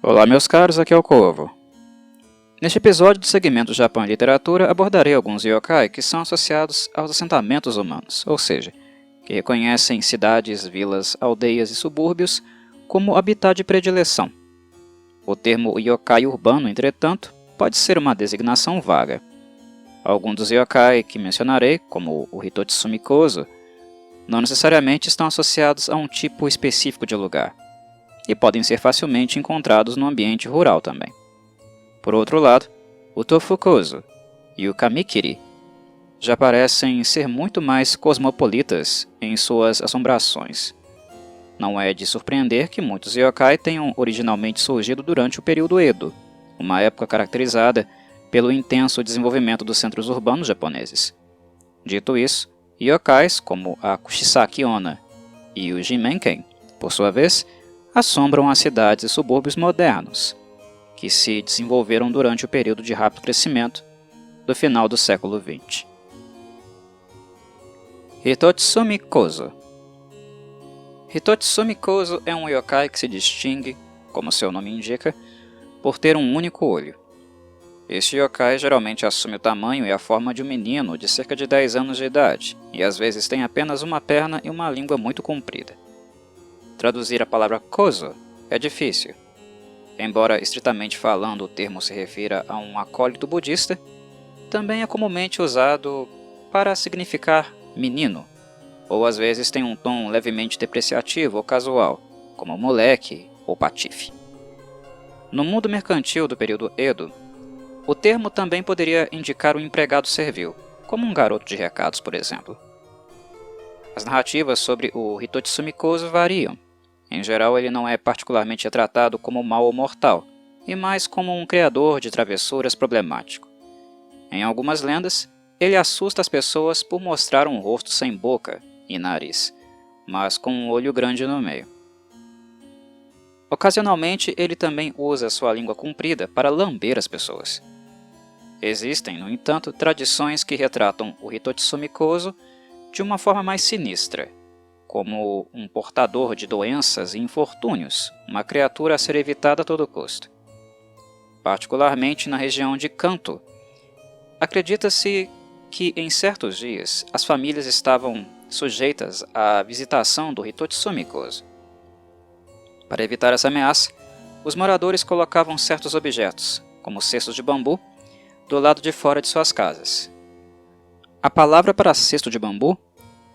Olá meus caros, aqui é o Corvo. Neste episódio do segmento Japão e Literatura, abordarei alguns yokai que são associados aos assentamentos humanos, ou seja, que reconhecem cidades, vilas, aldeias e subúrbios como habitat de predileção. O termo yokai urbano, entretanto, pode ser uma designação vaga. Alguns dos yokai que mencionarei, como o Hitotsumi Kozo, não necessariamente estão associados a um tipo específico de lugar, e podem ser facilmente encontrados no ambiente rural também. Por outro lado, o Tofu Kozo e o Kamikiri já parecem ser muito mais cosmopolitas em suas assombrações. Não é de surpreender que muitos yokai tenham originalmente surgido durante o período Edo, uma época caracterizada pelo intenso desenvolvimento dos centros urbanos japoneses. Dito isso, yokais como a Kushisaki Onna e o Jimenken, por sua vez, assombram as cidades e subúrbios modernos, que se desenvolveram durante o período de rápido crescimento do final do século XX. Hitotsumi Kozo. Hitotsumi Kozo é um yokai que se distingue, como seu nome indica, por ter um único olho. Este yokai geralmente assume o tamanho e a forma de um menino de cerca de 10 anos de idade, e às vezes tem apenas uma perna e uma língua muito comprida. Traduzir a palavra Kozo é difícil. Embora estritamente falando o termo se refira a um acólito budista, também é comumente usado para significar menino, ou às vezes tem um tom levemente depreciativo ou casual, como moleque ou patife. No mundo mercantil do período Edo, o termo também poderia indicar um empregado servil, como um garoto de recados, por exemplo. As narrativas sobre o Hitotsumi Kozo variam. Em geral, ele não é particularmente retratado como mau ou mortal, e mais como um criador de travessuras problemático. Em algumas lendas, ele assusta as pessoas por mostrar um rosto sem boca e nariz, mas com um olho grande no meio. Ocasionalmente, ele também usa sua língua comprida para lamber as pessoas. Existem, no entanto, tradições que retratam o Hitotsumi Kozo de uma forma mais sinistra, como um portador de doenças e infortúnios, uma criatura a ser evitada a todo custo. Particularmente na região de Kanto, acredita-se que em certos dias as famílias estavam sujeitas à visitação do Hitotsumi Kozo. Para evitar essa ameaça, os moradores colocavam certos objetos, como cestos de bambu, do lado de fora de suas casas. A palavra para cesto de bambu,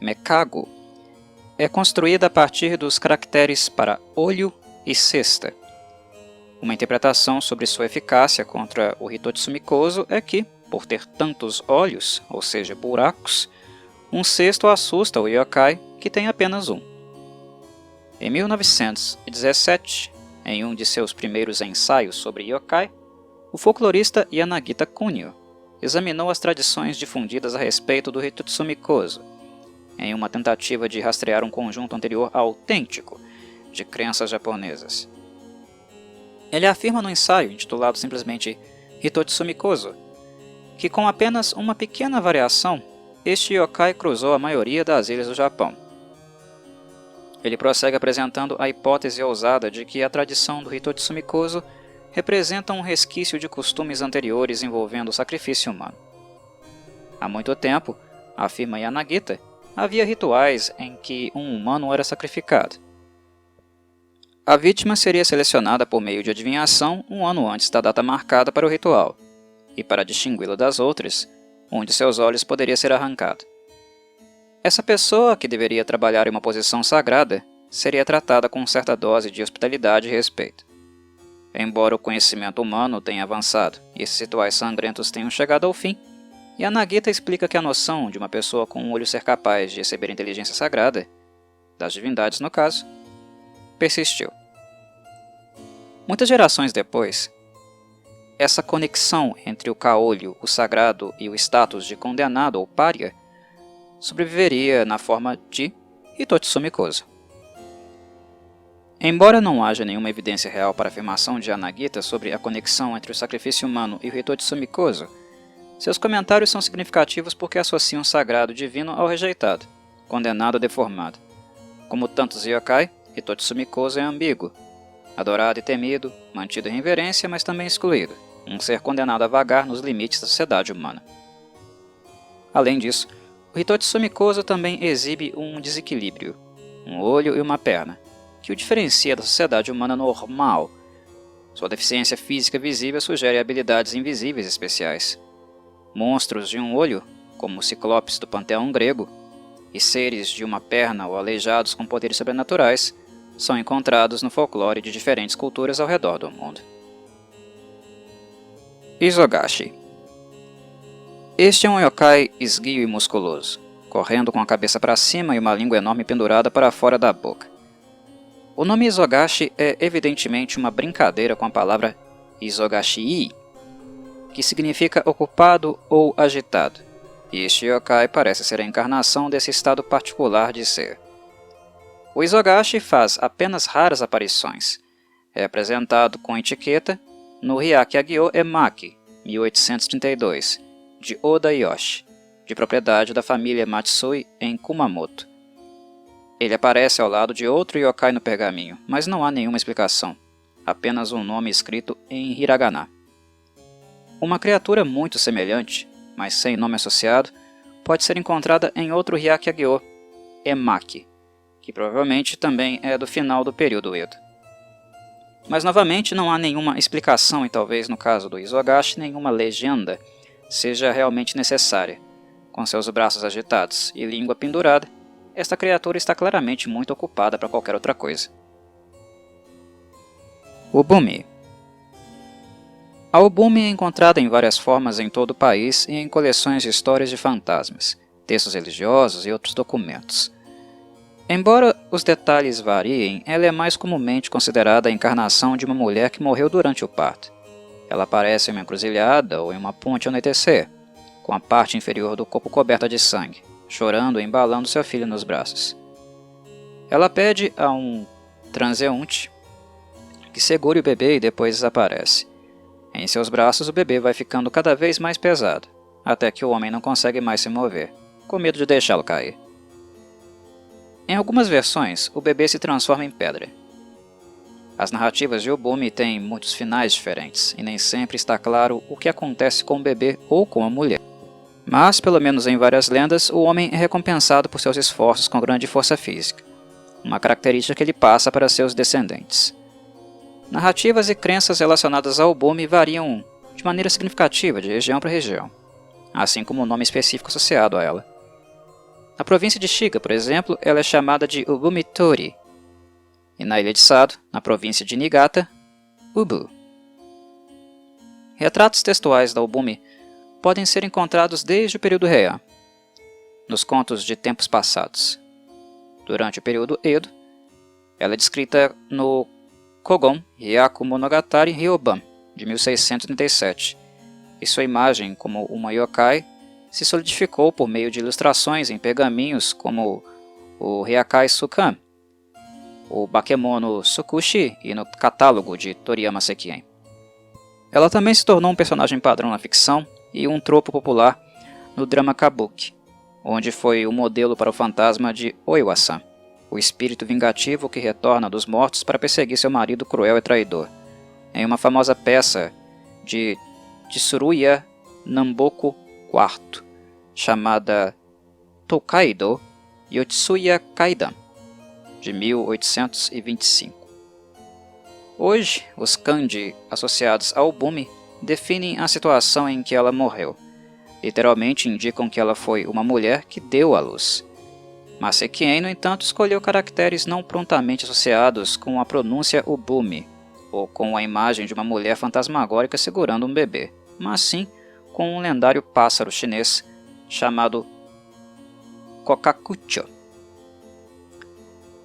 mekago, é construída a partir dos caracteres para olho e cesta. Uma interpretação sobre sua eficácia contra o Hitotsumi Kozo é que, por ter tantos olhos, ou seja, buracos, um cesto assusta o yokai que tem apenas um. Em 1917, em um de seus primeiros ensaios sobre yokai, o folclorista Yanagita Kunio examinou as tradições difundidas a respeito do Hitotsumi Kozo, em uma tentativa de rastrear um conjunto anterior autêntico de crenças japonesas. Ele afirma no ensaio, intitulado simplesmente Hitotsumi Kozo, que com apenas uma pequena variação, este yokai cruzou a maioria das ilhas do Japão. Ele prossegue apresentando a hipótese ousada de que a tradição do Hitotsumi Kozo representa um resquício de costumes anteriores envolvendo o sacrifício humano. Há muito tempo, afirma Yanagita, havia rituais em que um humano era sacrificado. A vítima seria selecionada por meio de adivinhação um ano antes da data marcada para o ritual, e para distingui-la das outras, um de seus olhos poderia ser arrancado. Essa pessoa, que deveria trabalhar em uma posição sagrada, seria tratada com certa dose de hospitalidade e respeito. Embora o conhecimento humano tenha avançado e esses rituais sangrentos tenham chegado ao fim, Yanagita explica que a noção de uma pessoa com um olho ser capaz de receber inteligência sagrada, das divindades no caso, persistiu. Muitas gerações depois, essa conexão entre o caolho, o sagrado e o status de condenado ou pária sobreviveria na forma de Hitotsumi Kozo. Embora não haja nenhuma evidência real para a afirmação de Yanagita sobre a conexão entre o sacrifício humano e o Hitotsumi Kozo, seus comentários são significativos porque associam o sagrado divino ao rejeitado, condenado ou deformado. Como tantos yokai, Hitotsumi Kozo é ambíguo, adorado e temido, mantido em reverência, mas também excluído, um ser condenado a vagar nos limites da sociedade humana. Além disso, o Hitotsume Kozo também exibe um desequilíbrio, um olho e uma perna, que o diferencia da sociedade humana normal. Sua deficiência física visível sugere habilidades invisíveis especiais. Monstros de um olho, como os ciclopes do panteão grego, e seres de uma perna ou aleijados com poderes sobrenaturais, são encontrados no folclore de diferentes culturas ao redor do mundo. Izogashi. Este é um yokai esguio e musculoso, correndo com a cabeça para cima e uma língua enorme pendurada para fora da boca. O nome Izogashi é evidentemente uma brincadeira com a palavra Izogashi-ii, que significa ocupado ou agitado, e este yokai parece ser a encarnação desse estado particular de ser. O Izogashi faz apenas raras aparições. É apresentado com etiqueta no Hyakyagyo Emaki, 1832, de Oda Yoshi, de propriedade da família Matsui em Kumamoto. Ele aparece ao lado de outro yokai no pergaminho, mas não há nenhuma explicação, apenas um nome escrito em hiragana. Uma criatura muito semelhante, mas sem nome associado, pode ser encontrada em outro Hyakyagyo, Emaki, que provavelmente também é do final do período Edo. Mas novamente não há nenhuma explicação e talvez no caso do Izogashi nenhuma legenda seja realmente necessária. Com seus braços agitados e língua pendurada, esta criatura está claramente muito ocupada para qualquer outra coisa. Ubumi. A Ubumi é encontrada em várias formas em todo o país e em coleções de histórias de fantasmas, textos religiosos e outros documentos. Embora os detalhes variem, ela é mais comumente considerada a encarnação de uma mulher que morreu durante o parto. Ela aparece em uma encruzilhada ou em uma ponte ao anoitecer, com a parte inferior do corpo coberta de sangue, chorando e embalando seu filho nos braços. Ela pede a um transeunte que segure o bebê e depois desaparece. Em seus braços o bebê vai ficando cada vez mais pesado, até que o homem não consegue mais se mover, com medo de deixá-lo cair. Em algumas versões, o bebê se transforma em pedra. As narrativas de Ubumi têm muitos finais diferentes, e nem sempre está claro o que acontece com o bebê ou com a mulher. Mas, pelo menos em várias lendas, o homem é recompensado por seus esforços com grande força física, uma característica que ele passa para seus descendentes. Narrativas e crenças relacionadas ao Ubumi variam de maneira significativa de região para região, assim como o nome específico associado a ela. Na província de Shiga, por exemplo, ela é chamada de Ubumitori, e na ilha de Sado, na província de Niigata, Ubu. Retratos textuais da Ubumi podem ser encontrados desde o período Heian, nos contos de tempos passados. Durante o período Edo, ela é descrita no Kogon Hyaku Monogatari Ryoban, de 1637, e sua imagem como uma yokai se solidificou por meio de ilustrações em pergaminhos como o Hyakai Sukan, o Bakemono Tsukushi e no catálogo de Toriyama Sekien. Ela também se tornou um personagem padrão na ficção e um tropo popular no drama Kabuki, onde foi o modelo para o fantasma de Oiwa-san, o espírito vingativo que retorna dos mortos para perseguir seu marido cruel e traidor, em uma famosa peça de Tsuruya Namboku IV, chamada Tokaido Yotsuya Kaidan, de 1825. Hoje, os kanji associados ao Ubumi definem a situação em que ela morreu. Literalmente indicam que ela foi uma mulher que deu à luz. Mas Sekien, no entanto, escolheu caracteres não prontamente associados com a pronúncia Ubumi, ou com a imagem de uma mulher fantasmagórica segurando um bebê, mas sim com um lendário pássaro chinês chamado Kokakucho.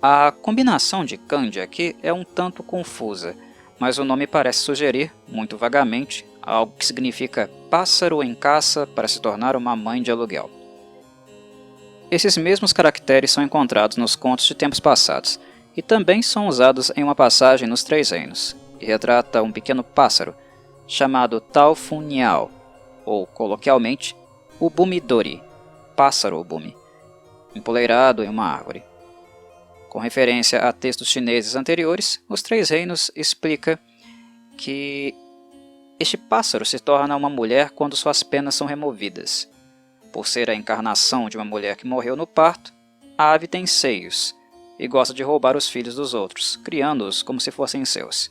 A combinação de kanji aqui é um tanto confusa, mas o nome parece sugerir, muito vagamente, algo que significa pássaro em caça para se tornar uma mãe de aluguel. Esses mesmos caracteres são encontrados nos contos de tempos passados, e também são usados em uma passagem nos Três Reinos, que retrata um pequeno pássaro, chamado Taofuniao, ou, coloquialmente, Ubumidori, pássaro Ubumi, empoleirado em uma árvore. Com referência a textos chineses anteriores, Os Três Reinos explica que este pássaro se torna uma mulher quando suas penas são removidas. Por ser a encarnação de uma mulher que morreu no parto, a ave tem seios e gosta de roubar os filhos dos outros, criando-os como se fossem seus.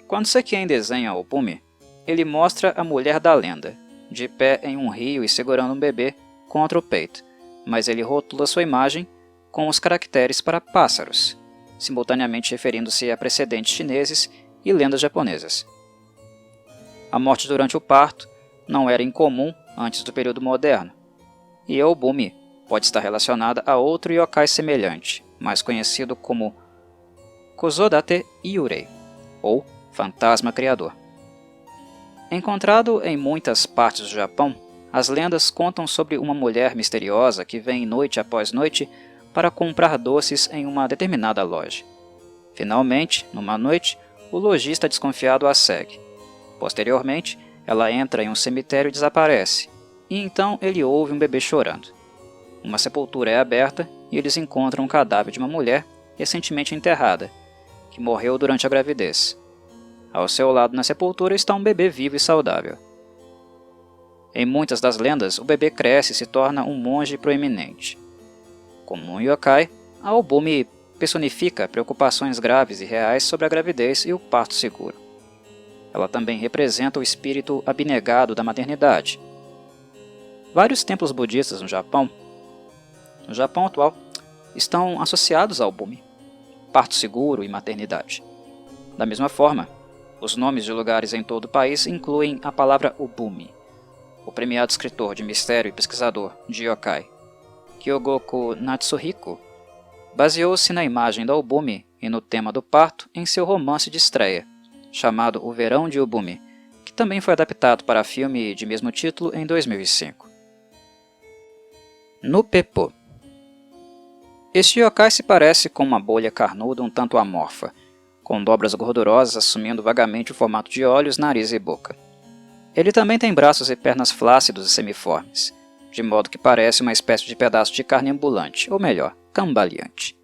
Quando Sekien desenha o Bumi, ele mostra a mulher da lenda, de pé em um rio e segurando um bebê contra o peito, mas ele rotula sua imagem com os caracteres para pássaros, simultaneamente referindo-se a precedentes chineses e lendas japonesas. A morte durante o parto não era incomum antes do período moderno, e o Bumi pode estar relacionada a outro yokai semelhante, mais conhecido como Kozodate Iurei, ou Fantasma Criador. Encontrado em muitas partes do Japão, as lendas contam sobre uma mulher misteriosa que vem noite após noite para comprar doces em uma determinada loja. Finalmente, numa noite, o lojista desconfiado a segue. Posteriormente, ela entra em um cemitério e desaparece, e então ele ouve um bebê chorando. Uma sepultura é aberta e eles encontram o cadáver de uma mulher recentemente enterrada, que morreu durante a gravidez. Ao seu lado na sepultura está um bebê vivo e saudável. Em muitas das lendas, o bebê cresce e se torna um monge proeminente. Como um yokai, a Obumi personifica preocupações graves e reais sobre a gravidez e o parto seguro. Ela também representa o espírito abnegado da maternidade. Vários templos budistas no Japão atual, estão associados ao Bumi, parto seguro e maternidade. Da mesma forma, os nomes de lugares em todo o país incluem a palavra Ubumi. O premiado escritor de mistério e pesquisador de yokai, Kyogoku Natsuhiko, baseou-se na imagem da Ubumi e no tema do parto em seu romance de estreia, chamado O Verão de Ubumi, que também foi adaptado para filme de mesmo título em 2005. Nupepo. Este yokai se parece com uma bolha carnuda um tanto amorfa, com dobras gordurosas assumindo vagamente o formato de olhos, nariz e boca. Ele também tem braços e pernas flácidos e semiformes, de modo que parece uma espécie de pedaço de carne ambulante, ou melhor, cambaleante.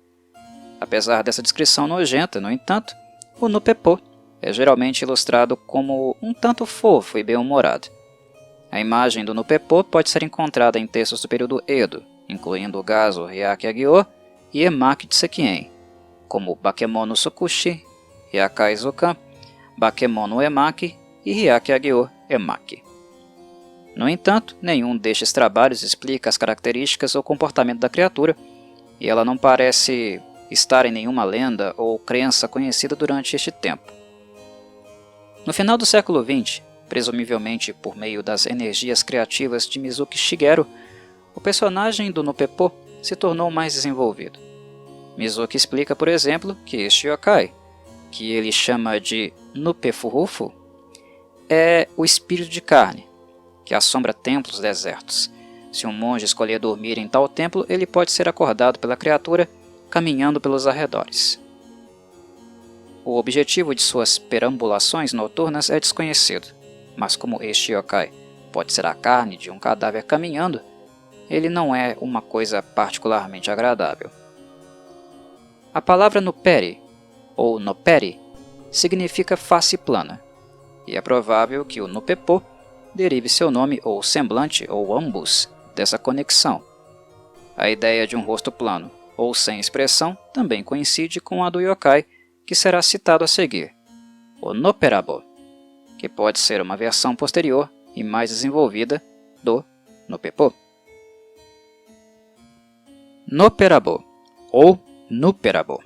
Apesar dessa descrição nojenta, no entanto, o Nupepo é geralmente ilustrado como um tanto fofo e bem-humorado. A imagem do Nupepo pode ser encontrada em textos do período Edo, incluindo o Gazo Hyakyagyo e Emaki de Sekien, como Bakemono Sokushi, Hyakai Zokan, Bakemono Emaki e Hyakyagyo Emaki. No entanto, nenhum destes trabalhos explica as características ou comportamento da criatura, e ela não parece estar em nenhuma lenda ou crença conhecida durante este tempo. No final do século XX, presumivelmente por meio das energias criativas de Mizuki Shigeru, o personagem do Nupepo se tornou mais desenvolvido. Mizuki explica, por exemplo, que este yokai, que ele chama de Nupefurufu, é o espírito de carne, que assombra templos desertos. Se um monge escolher dormir em tal templo, ele pode ser acordado pela criatura caminhando pelos arredores. O objetivo de suas perambulações noturnas é desconhecido, mas como este yokai pode ser a carne de um cadáver caminhando, ele não é uma coisa particularmente agradável. A palavra Nuperi, ou Noperi, significa face plana, e é provável que o Nupepo derive seu nome ou semblante ou ambos dessa conexão. A ideia de um rosto plano ou sem expressão também coincide com a do yokai que será citado a seguir, o Noperabo, que pode ser uma versão posterior e mais desenvolvida do Nupepo. Noperabo, ou Nuperabo.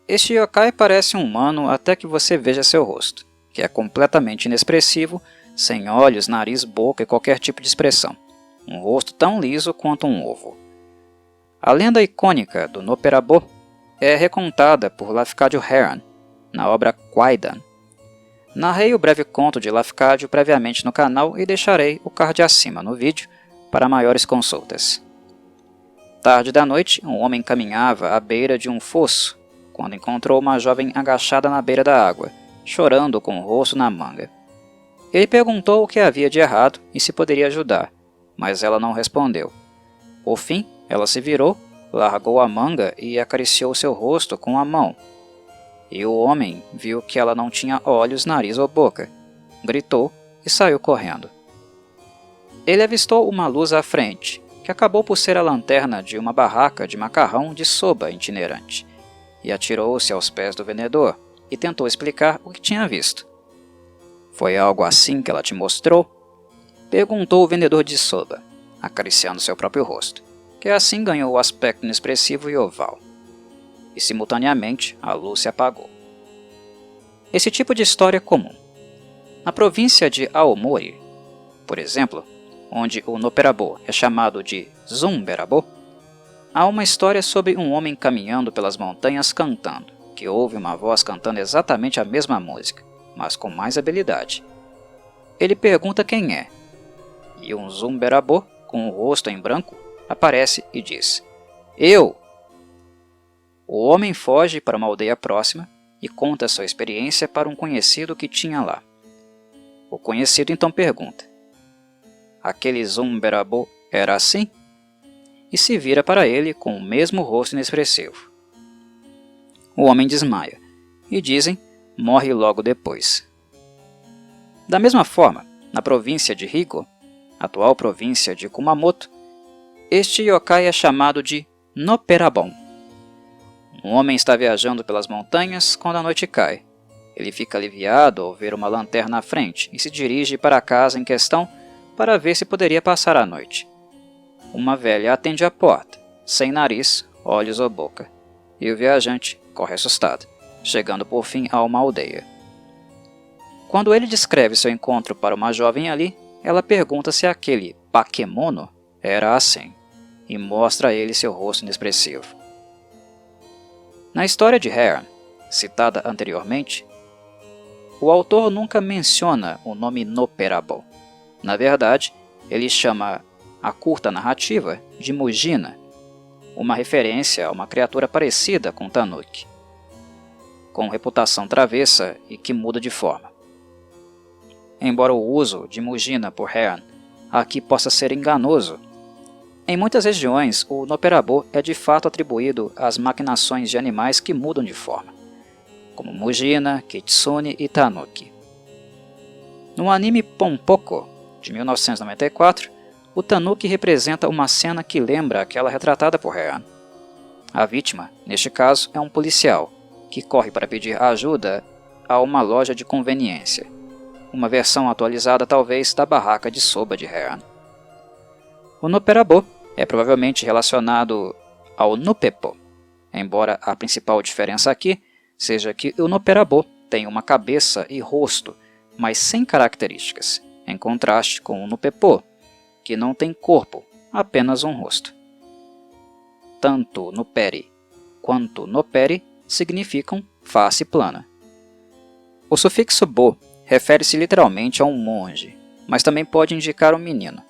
Este yokai parece um humano até que você veja seu rosto, que é completamente inexpressivo, sem olhos, nariz, boca e qualquer tipo de expressão. Um rosto tão liso quanto um ovo. A lenda icônica do Noperabo é recontada por Lafcadio Heron, na obra Kwaidan. Narrei o breve conto de Lafcadio previamente no canal e deixarei o card acima no vídeo para maiores consultas. Tarde da noite, um homem caminhava à beira de um fosso, quando encontrou uma jovem agachada na beira da água, chorando com o rosto na manga. Ele perguntou o que havia de errado e se poderia ajudar, mas ela não respondeu. Por fim, ela se virou largou a manga e acariciou seu rosto com a mão. E o homem viu que ela não tinha olhos, nariz ou boca. Gritou e saiu correndo. Ele avistou uma luz à frente, que acabou por ser a lanterna de uma barraca de macarrão de soba itinerante, e atirou-se aos pés do vendedor e tentou explicar o que tinha visto. Foi algo assim que ela te mostrou? Perguntou o vendedor de soba, acariciando seu próprio rosto, que assim ganhou o aspecto inexpressivo e oval. E simultaneamente a luz se apagou. Esse tipo de história é comum. Na província de Aomori, por exemplo, onde o Noperabo é chamado de Zumberabo, há uma história sobre um homem caminhando pelas montanhas cantando, que ouve uma voz cantando exatamente a mesma música, mas com mais habilidade. Ele pergunta quem é, e um Zumberabo, com o rosto em branco, aparece e diz: "Eu!" O homem foge para uma aldeia próxima e conta sua experiência para um conhecido que tinha lá. O conhecido então pergunta: "Aquele Zumberabo era assim?" E se vira para ele com o mesmo rosto inexpressivo. O homem desmaia, e dizem, morre logo depois. Da mesma forma, na província de Higo, atual província de Kumamoto, este yokai é chamado de Noperabon. Um homem está viajando pelas montanhas quando a noite cai. Ele fica aliviado ao ver uma lanterna à frente e se dirige para a casa em questão para ver se poderia passar a noite. Uma velha atende à porta, sem nariz, olhos ou boca, e o viajante corre assustado, chegando por fim a uma aldeia. Quando ele descreve seu encontro para uma jovem ali, ela pergunta se aquele bakemono era assim, e mostra a ele seu rosto inexpressivo. Na história de Hearn, citada anteriormente, o autor nunca menciona o nome Noperabo. Na verdade, ele chama a curta narrativa de Mujina, uma referência a uma criatura parecida com Tanuki, com reputação travessa e que muda de forma. Embora o uso de Mujina por Hearn aqui possa ser enganoso, em muitas regiões o Noperabo é de fato atribuído às maquinações de animais que mudam de forma, como Mujina, Kitsune e Tanuki. No anime Ponpoko, de 1994, o Tanuki representa uma cena que lembra aquela retratada por Hearn. A vítima, neste caso, é um policial, que corre para pedir ajuda a uma loja de conveniência, uma versão atualizada talvez da barraca de soba de Hearn. O Noperabo é provavelmente relacionado ao Nupepo, embora a principal diferença aqui seja que o Noperabo tem uma cabeça e rosto, mas sem características, em contraste com o Nupepo, que não tem corpo, apenas um rosto. Tanto Nuperi quanto Noperi significam face plana. O sufixo bo refere-se literalmente a um monge, mas também pode indicar um menino.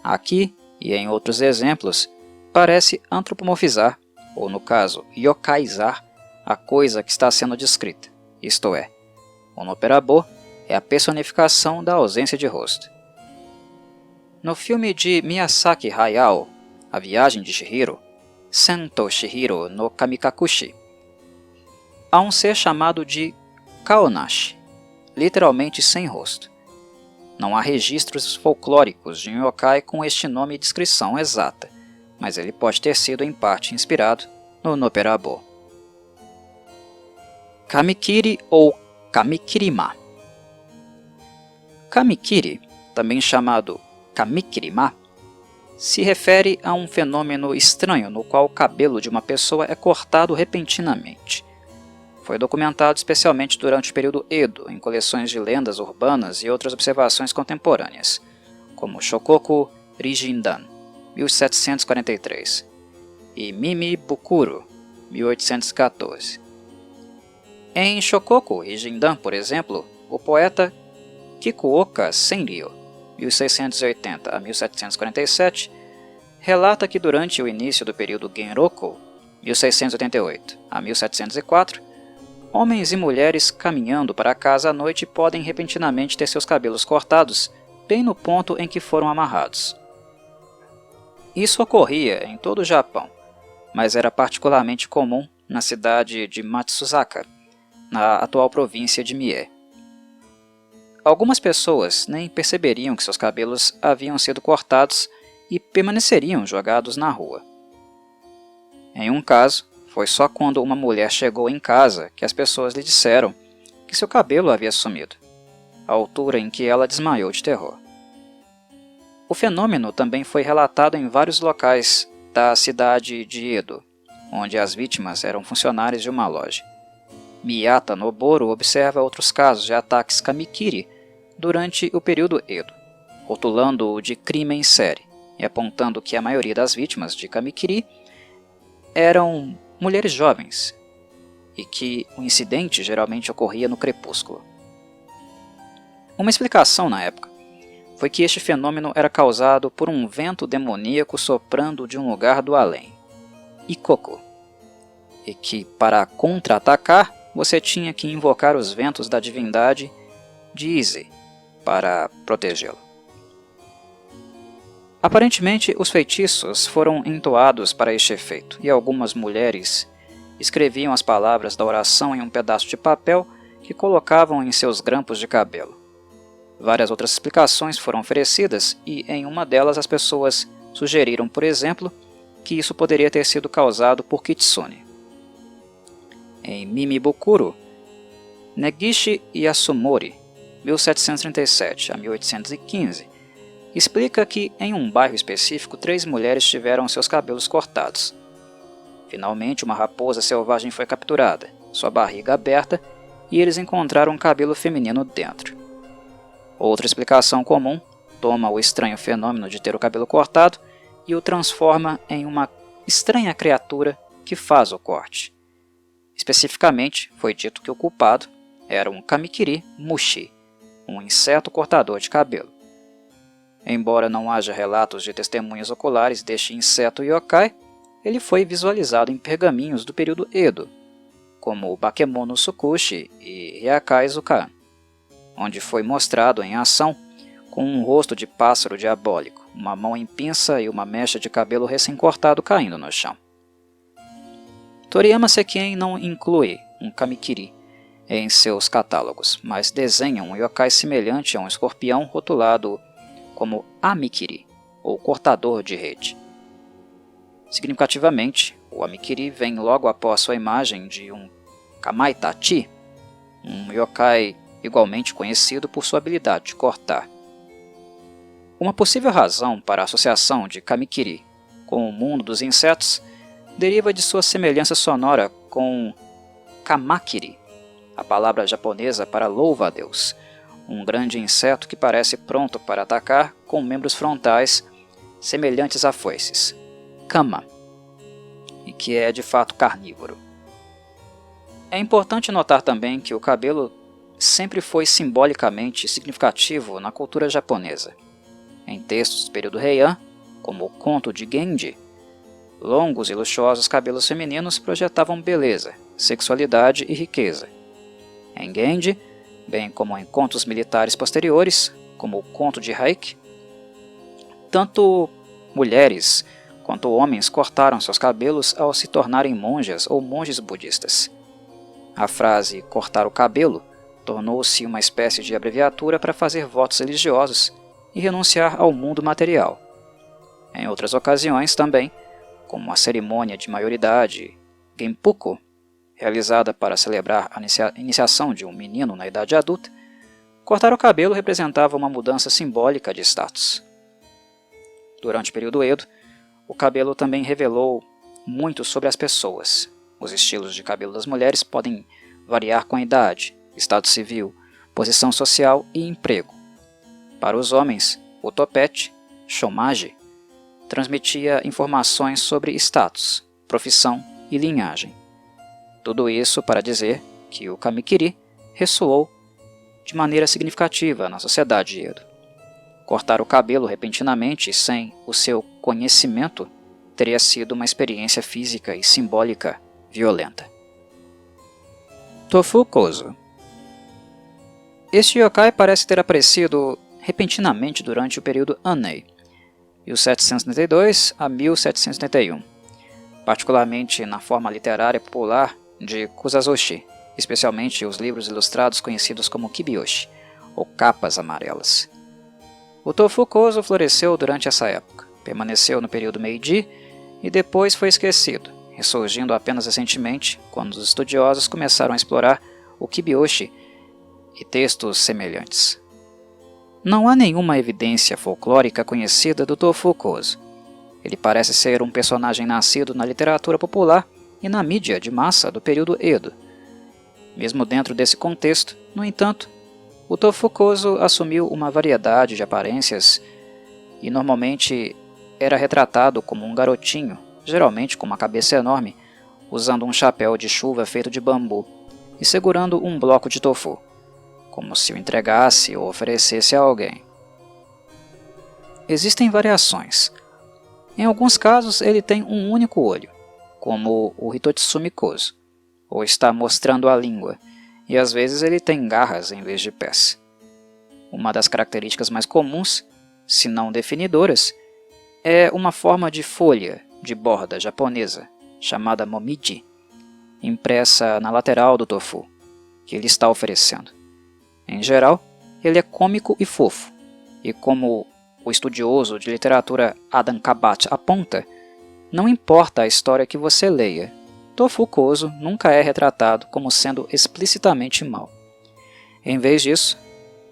Aqui, e em outros exemplos, parece antropomorfizar, ou no caso, yokaizar, a coisa que está sendo descrita, isto é, o Noperabo é a personificação da ausência de rosto. No filme de Miyazaki Hayao, A Viagem de Chihiro, Sento Shihiro no Kamikakushi, há um ser chamado de Kaonashi, literalmente sem rosto. Não há registros folclóricos de um yokai com este nome e descrição exata, mas ele pode ter sido em parte inspirado no Noperabo. Kamikiri ou Kamikirima. Kamikiri, também chamado Kamikirima, se refere a um fenômeno estranho no qual o cabelo de uma pessoa é cortado repentinamente. Foi documentado especialmente durante o período Edo em coleções de lendas urbanas e outras observações contemporâneas, como Shokoku Rijindan, 1743, e Mimi Bukuro, 1814. Em Shokoku Rijindan, por exemplo, o poeta Kikuoka Senryo, 1680 a 1747, relata que durante o início do período Genroku, 1688 a 1704, homens e mulheres caminhando para casa à noite podem repentinamente ter seus cabelos cortados bem no ponto em que foram amarrados. Isso ocorria em todo o Japão, mas era particularmente comum na cidade de Matsuzaka, na atual província de Mie. Algumas pessoas nem perceberiam que seus cabelos haviam sido cortados e permaneceriam jogados na rua. Em um caso, foi só quando uma mulher chegou em casa que as pessoas lhe disseram que seu cabelo havia sumido, à altura em que ela desmaiou de terror. O fenômeno também foi relatado em vários locais da cidade de Edo, onde as vítimas eram funcionários de uma loja. Miyata Noboru observa outros casos de ataques kamikiri durante o período Edo, rotulando-o de crime em série e apontando que a maioria das vítimas de kamikiri eram mulheres jovens e que o incidente geralmente ocorria no crepúsculo. Uma explicação na época foi que este fenômeno era causado por um vento demoníaco soprando de um lugar do além, Ikoku, e que, para contra-atacar, você tinha que invocar os ventos da divindade de Ise para protegê-lo. Aparentemente, os feitiços foram entoados para este efeito, e algumas mulheres escreviam as palavras da oração em um pedaço de papel que colocavam em seus grampos de cabelo. Várias outras explicações foram oferecidas e, em uma delas, as pessoas sugeriram, por exemplo, que isso poderia ter sido causado por kitsune. Em Mimibukuro, Negishi Yasumori, 1737 a 1815, explica que, em um bairro específico, 3 mulheres tiveram seus cabelos cortados. Finalmente, uma raposa selvagem foi capturada, sua barriga aberta, e eles encontraram um cabelo feminino dentro. Outra explicação comum toma o estranho fenômeno de ter o cabelo cortado e o transforma em uma estranha criatura que faz o corte. Especificamente, foi dito que o culpado era um kamikiri mushi, um inseto cortador de cabelo. Embora não haja relatos de testemunhas oculares deste inseto yokai, ele foi visualizado em pergaminhos do período Edo, como o Bakemono Tsukushi e Hyakai Zukan, onde foi mostrado em ação com um rosto de pássaro diabólico, uma mão em pinça e uma mecha de cabelo recém-cortado caindo no chão. Toriyama Sekien não inclui um kamikiri em seus catálogos, mas desenha um yokai semelhante a um escorpião rotulado como Amikiri, ou cortador de rede. Significativamente, o Amikiri vem logo após sua imagem de um Kamaitachi, um yokai igualmente conhecido por sua habilidade de cortar. Uma possível razão para a associação de kamikiri com o mundo dos insetos deriva de sua semelhança sonora com kamakiri, a palavra japonesa para louva a Deus, um grande inseto que parece pronto para atacar com membros frontais semelhantes a foices, kama, e que é de fato carnívoro. É importante notar também que o cabelo sempre foi simbolicamente significativo na cultura japonesa. Em textos do período Heian, como o conto de Genji, longos e luxuosos cabelos femininos projetavam beleza, sexualidade e riqueza. Em Genji, bem como em contos militares posteriores, como o conto de Haiki, tanto mulheres quanto homens cortaram seus cabelos ao se tornarem monjas ou monges budistas. A frase cortar o cabelo tornou-se uma espécie de abreviatura para fazer votos religiosos e renunciar ao mundo material. Em outras ocasiões também, como a cerimônia de maioridade Genpuku, realizada para celebrar a iniciação de um menino na idade adulta, cortar o cabelo representava uma mudança simbólica de status. Durante o período Edo, o cabelo também revelou muito sobre as pessoas. Os estilos de cabelo das mulheres podem variar com a idade, estado civil, posição social e emprego. Para os homens, o topete, shomaji, transmitia informações sobre status, profissão e linhagem. Tudo isso para dizer que o kamikiri ressoou de maneira significativa na sociedade Edo. Cortar o cabelo repentinamente e sem o seu conhecimento teria sido uma experiência física e simbólica violenta. Tofu Kozo. Este yokai parece ter aparecido repentinamente durante o período Annei, 1772 a 1771, particularmente na forma literária popular de kusazoshi, especialmente os livros ilustrados conhecidos como kibyōshi, ou capas amarelas. O tofu kozo floresceu durante essa época, permaneceu no período Meiji e depois foi esquecido, ressurgindo apenas recentemente quando os estudiosos começaram a explorar o kibyōshi e textos semelhantes. Não há nenhuma evidência folclórica conhecida do tofu kozo. Ele parece ser um personagem nascido na literatura popular e na mídia de massa do período Edo. Mesmo dentro desse contexto, no entanto, o tofu kozo assumiu uma variedade de aparências e normalmente era retratado como um garotinho, geralmente com uma cabeça enorme, usando um chapéu de chuva feito de bambu e segurando um bloco de tofu, como se o entregasse ou oferecesse a alguém. Existem variações. Em alguns casos ele tem um único olho, como o Hitotsumi kozo, ou está mostrando a língua, e às vezes ele tem garras em vez de pés. Uma das características mais comuns, se não definidoras, é uma forma de folha de borda japonesa, chamada momiji, impressa na lateral do tofu, que ele está oferecendo. Em geral, ele é cômico e fofo, e como o estudioso de literatura Adam Kabat aponta, não importa a história que você leia, tofu kozo nunca é retratado como sendo explicitamente mau. Em vez disso,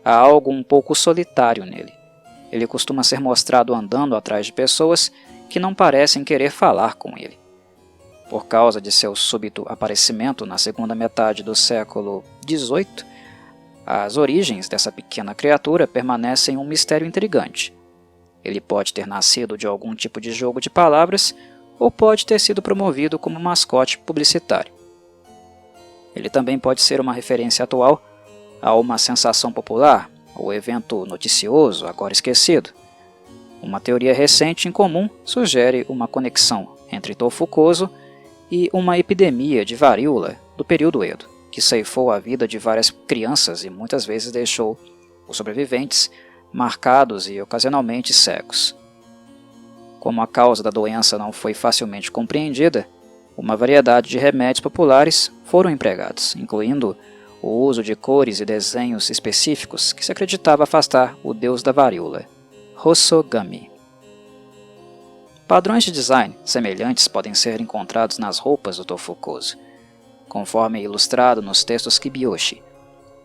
há algo um pouco solitário nele. Ele costuma ser mostrado andando atrás de pessoas que não parecem querer falar com ele. Por causa de seu súbito aparecimento na segunda metade do século XVIII, as origens dessa pequena criatura permanecem um mistério intrigante. Ele pode ter nascido de algum tipo de jogo de palavras ou pode ter sido promovido como mascote publicitário. Ele também pode ser uma referência atual a uma sensação popular ou evento noticioso agora esquecido. Uma teoria recente em comum sugere uma conexão entre tofu kozo e uma epidemia de varíola do período Edo, que ceifou a vida de várias crianças e muitas vezes deixou os sobreviventes marcados e ocasionalmente cegos. Como a causa da doença não foi facilmente compreendida, uma variedade de remédios populares foram empregados, incluindo o uso de cores e desenhos específicos que se acreditava afastar o deus da varíola, Hossogami. Padrões de design semelhantes podem ser encontrados nas roupas do tofu kozo, conforme ilustrado nos textos kibyōshi,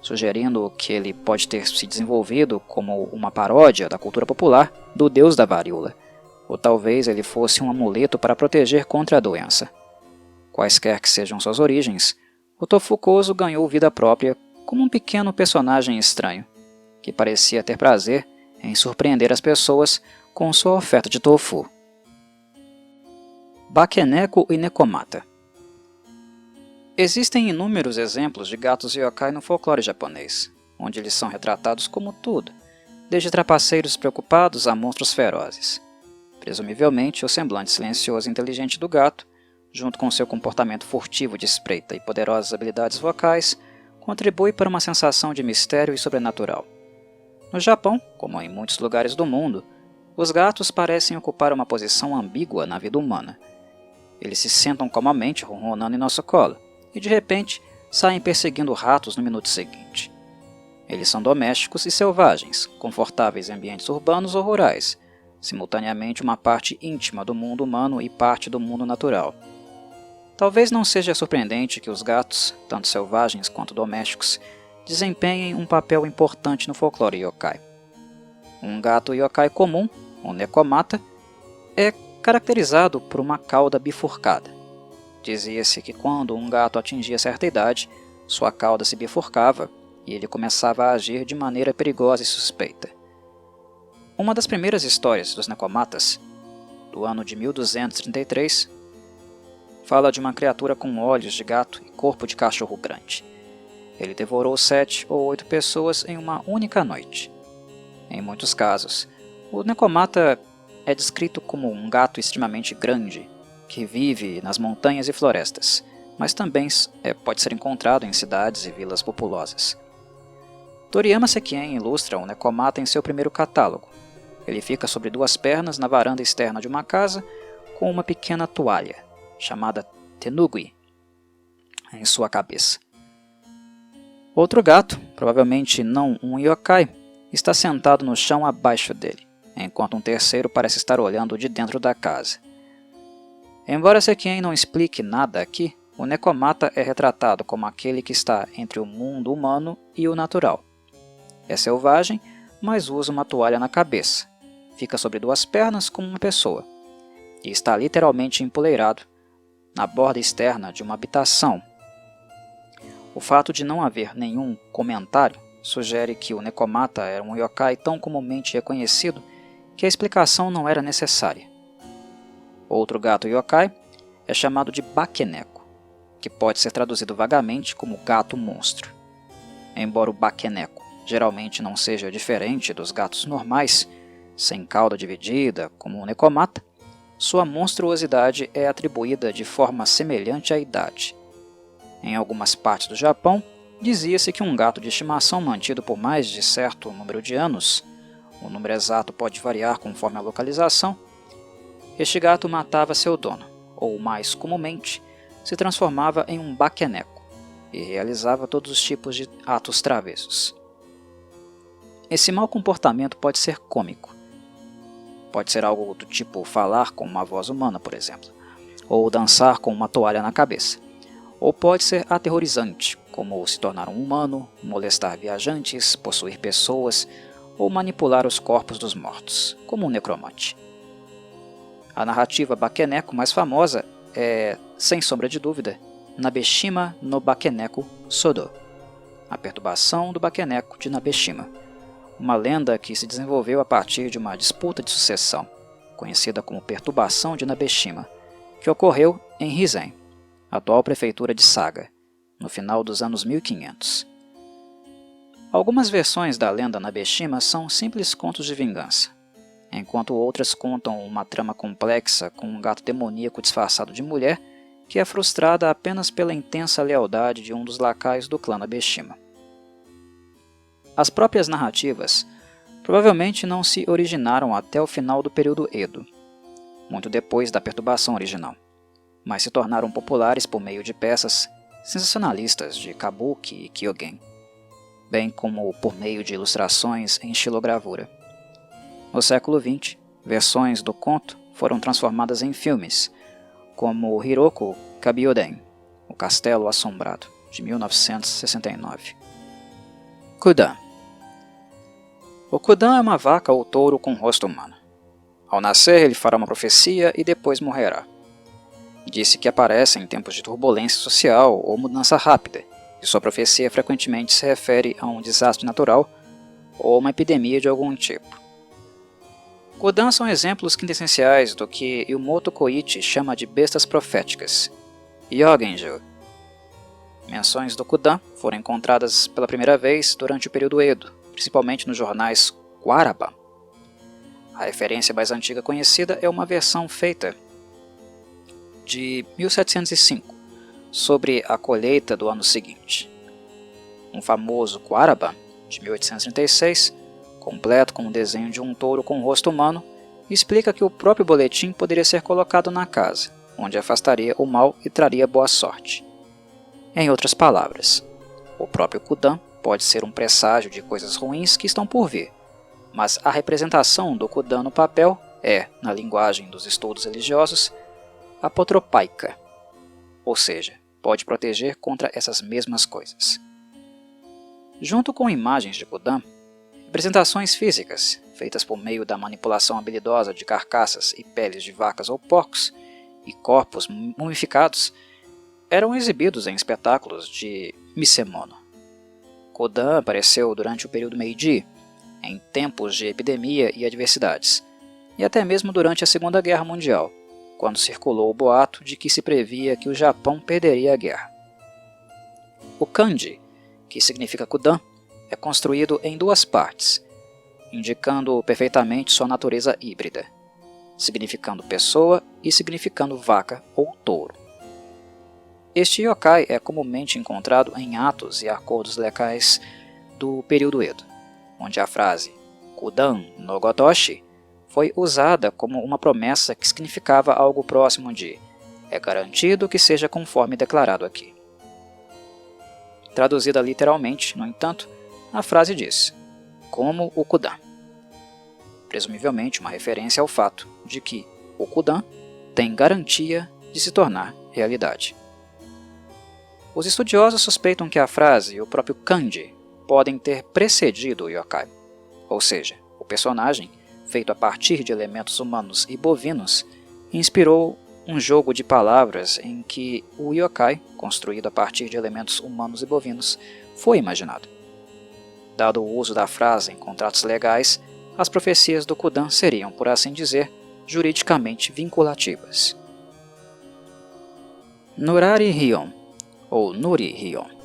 sugerindo que ele pode ter se desenvolvido como uma paródia da cultura popular do deus da varíola, ou talvez ele fosse um amuleto para proteger contra a doença. Quaisquer que sejam suas origens, o tofu kozo ganhou vida própria como um pequeno personagem estranho, que parecia ter prazer em surpreender as pessoas com sua oferta de tofu. Bakeneko e Nekomata. Existem inúmeros exemplos de gatos yokai no folclore japonês, onde eles são retratados como tudo, desde trapaceiros preocupados a monstros ferozes. Presumivelmente, o semblante silencioso e inteligente do gato, junto com seu comportamento furtivo de espreita e poderosas habilidades vocais, contribui para uma sensação de mistério e sobrenatural. No Japão, como em muitos lugares do mundo, os gatos parecem ocupar uma posição ambígua na vida humana. Eles se sentam calmamente ronronando em nosso colo, e de repente saem perseguindo ratos no minuto seguinte. Eles são domésticos e selvagens, confortáveis em ambientes urbanos ou rurais, simultaneamente uma parte íntima do mundo humano e parte do mundo natural. Talvez não seja surpreendente que os gatos, tanto selvagens quanto domésticos, desempenhem um papel importante no folclore yokai. Um gato yokai comum, o Nekomata, é caracterizado por uma cauda bifurcada. Dizia-se que quando um gato atingia certa idade, sua cauda se bifurcava e ele começava a agir de maneira perigosa e suspeita. Uma das primeiras histórias dos Nekomatas, do ano de 1233, fala de uma criatura com olhos de gato e corpo de cachorro grande. Ele devorou 7 ou 8 pessoas em uma única noite. Em muitos casos, o Nekomata é descrito como um gato extremamente grande, que vive nas montanhas e florestas, mas também pode ser encontrado em cidades e vilas populosas. Toriyama Sekien ilustra o Nekomata em seu primeiro catálogo. Ele fica sobre 2 pernas na varanda externa de uma casa com uma pequena toalha. chamada Tenugui, em sua cabeça. Outro gato, provavelmente não um yokai, está sentado no chão abaixo dele, enquanto um terceiro parece estar olhando de dentro da casa. Embora Sekien não explique nada aqui, o Nekomata é retratado como aquele que está entre o mundo humano e o natural. É selvagem, mas usa uma toalha na cabeça, fica sobre duas pernas como uma pessoa, e está literalmente empoleirado na borda externa de uma habitação. O fato de não haver nenhum comentário sugere que o Nekomata era um yokai tão comumente reconhecido que a explicação não era necessária. Outro gato yokai é chamado de Bakeneko, que pode ser traduzido vagamente como gato-monstro. Embora o Bakeneko geralmente não seja diferente dos gatos normais, sem cauda dividida, como o Nekomata, sua monstruosidade é atribuída de forma semelhante à idade. Em algumas partes do Japão, dizia-se que um gato de estimação mantido por mais de certo número de anos, o número exato pode variar conforme a localização, este gato matava seu dono, ou mais comumente, se transformava em um bakeneko e realizava todos os tipos de atos travessos. Esse mau comportamento pode ser cômico. Pode ser algo do tipo falar com uma voz humana, por exemplo, ou dançar com uma toalha na cabeça. Ou pode ser aterrorizante, como se tornar um humano, molestar viajantes, possuir pessoas ou manipular os corpos dos mortos, como um necromante. A narrativa Bakeneko mais famosa é, sem sombra de dúvida, Nabeshima no Bakeneko Sodo, a perturbação do Bakeneko de Nabeshima, uma lenda que se desenvolveu a partir de uma disputa de sucessão, conhecida como Perturbação de Nabeshima, que ocorreu em Hizen, atual prefeitura de Saga, no final dos anos 1500. Algumas versões da lenda Nabeshima são simples contos de vingança, enquanto outras contam uma trama complexa com um gato demoníaco disfarçado de mulher que é frustrada apenas pela intensa lealdade de um dos lacaios do clã Nabeshima. As próprias narrativas provavelmente não se originaram até o final do período Edo, muito depois da perturbação original, mas se tornaram populares por meio de peças sensacionalistas de kabuki e kyogen, bem como por meio de ilustrações em xilogravura. No século XX, versões do conto foram transformadas em filmes, como Hiroku Kabyoden, O Castelo Assombrado, de 1969. Kudan. O Kudan é uma vaca ou touro com rosto humano. Ao nascer, ele fará uma profecia e depois morrerá. Disse que aparece em tempos de turbulência social ou mudança rápida, e sua profecia frequentemente se refere a um desastre natural ou uma epidemia de algum tipo. Kudan são exemplos quintessenciais do que Yumoto Koichi chama de bestas proféticas, Yogenjo. Menções do Kudan foram encontradas pela primeira vez durante o período Edo, principalmente nos jornais Guaraba. A referência mais antiga conhecida é uma versão feita de 1705, sobre a colheita do ano seguinte. Um famoso Guaraba, de 1836, completo com um desenho de um touro com rosto humano, explica que o próprio boletim poderia ser colocado na casa, onde afastaria o mal e traria boa sorte. Em outras palavras, o próprio Kudan pode ser um presságio de coisas ruins que estão por vir, mas a representação do Kudan no papel é, na linguagem dos estudos religiosos, apotropaica, ou seja, pode proteger contra essas mesmas coisas. Junto com imagens de Kudan, representações físicas, feitas por meio da manipulação habilidosa de carcaças e peles de vacas ou porcos, e corpos mumificados, eram exibidos em espetáculos de misemono. Kudan apareceu durante o período Meiji, em tempos de epidemia e adversidades, e até mesmo durante a Segunda Guerra Mundial, quando circulou o boato de que se previa que o Japão perderia a guerra. O kanji, que significa Kudan, é construído em duas partes, indicando perfeitamente sua natureza híbrida, significando pessoa e significando vaca ou touro. Este yokai é comumente encontrado em atos e acordos legais do período Edo, onde a frase Kudan no Gotoshi foi usada como uma promessa que significava algo próximo de É garantido que seja conforme declarado aqui. Traduzida literalmente, no entanto, a frase diz, como o Kudan. Presumivelmente uma referência ao fato de que o Kudan tem garantia de se tornar realidade. Os estudiosos suspeitam que a frase e o próprio kanji podem ter precedido o yokai, ou seja, o personagem, feito a partir de elementos humanos e bovinos, inspirou um jogo de palavras em que o yokai, construído a partir de elementos humanos e bovinos, foi imaginado. Dado o uso da frase em contratos legais, as profecias do Kudan seriam, por assim dizer, juridicamente vinculativas. Nurari Hyon, ou Nuri Hyon.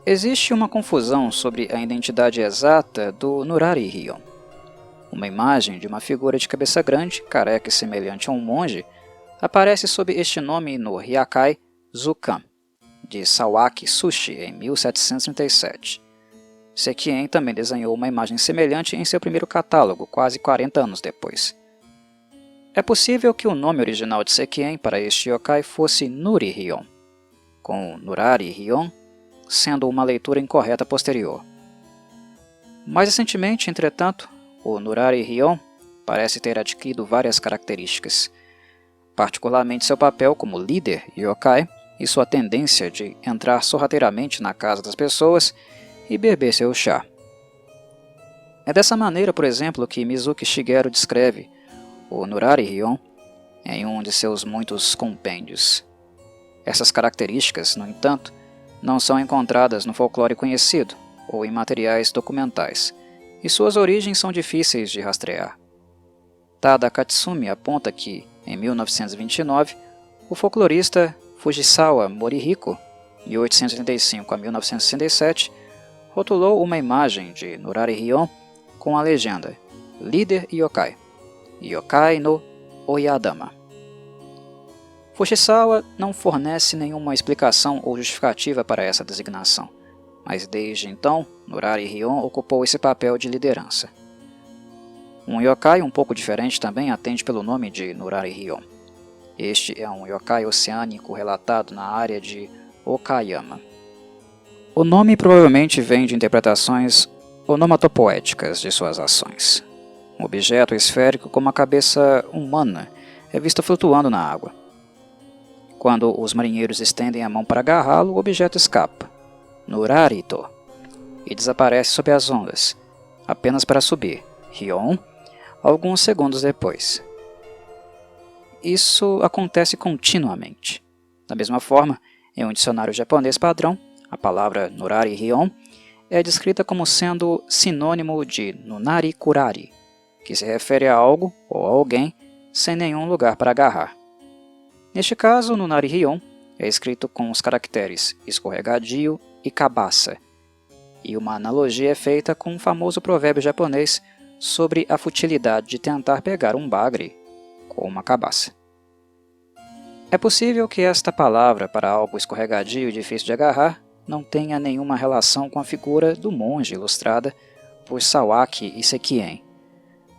Existe uma confusão sobre a identidade exata do Nurari Hyon. Uma imagem de uma figura de cabeça grande, careca e semelhante a um monge, aparece sob este nome no Hyakai Zukan, de Sawaki Sushi, em 1737. Sekien também desenhou uma imagem semelhante em seu primeiro catálogo, quase 40 anos depois. É possível que o nome original de Sekien para este yokai fosse Nuri Hyon, com Nurari Hyon sendo uma leitura incorreta posterior. Mais recentemente, entretanto, o Nurari Hyon parece ter adquirido várias características, particularmente seu papel como líder yokai e sua tendência de entrar sorrateiramente na casa das pessoas e beber seu chá. É dessa maneira, por exemplo, que Mizuki Shigeru descreve o Nurari Hyon em um de seus muitos compêndios. Essas características, no entanto, não são encontradas no folclore conhecido ou em materiais documentais, e suas origens são difíceis de rastrear. Tada Katsumi aponta que, em 1929, o folclorista Fujisawa Morihiko, 1885 a 1967, rotulou uma imagem de Nurari Hyon com a legenda Líder Yokai, Yokai no Oyadama. Fujisawa não fornece nenhuma explicação ou justificativa para essa designação, mas desde então, Nurari Hyon ocupou esse papel de liderança. Um yokai um pouco diferente também atende pelo nome de Nurari Hyon. Este é um yokai oceânico relatado na área de Okayama. O nome provavelmente vem de interpretações onomatopoéticas de suas ações. Um objeto esférico com uma cabeça humana é visto flutuando na água. Quando os marinheiros estendem a mão para agarrá-lo, o objeto escapa, Nurarito, e desaparece sob as ondas, apenas para subir, Hyon, alguns segundos depois. Isso acontece continuamente. Da mesma forma, em um dicionário japonês padrão, a palavra Nurari Hyon é descrita como sendo sinônimo de Nunari Kurari, que se refere a algo ou a alguém sem nenhum lugar para agarrar. Neste caso, Nunari Hyon é escrito com os caracteres escorregadio e cabaça, e uma analogia é feita com um famoso provérbio japonês sobre a futilidade de tentar pegar um bagre com uma cabaça. É possível que esta palavra para algo escorregadio e difícil de agarrar não tenha nenhuma relação com a figura do monge ilustrada por Sawaki e Sekien.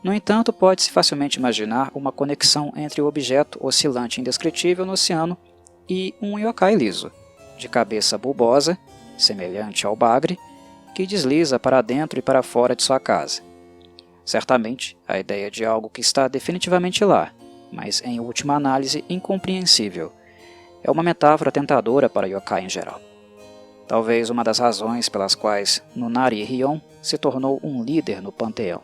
No entanto, pode-se facilmente imaginar uma conexão entre o objeto oscilante indescritível no oceano e um yokai liso, de cabeça bulbosa, semelhante ao bagre, que desliza para dentro e para fora de sua casa. Certamente, a ideia de algo que está definitivamente lá, mas em última análise incompreensível, é uma metáfora tentadora para yokai em geral. Talvez uma das razões pelas quais Nunari Hyon se tornou um líder no panteão.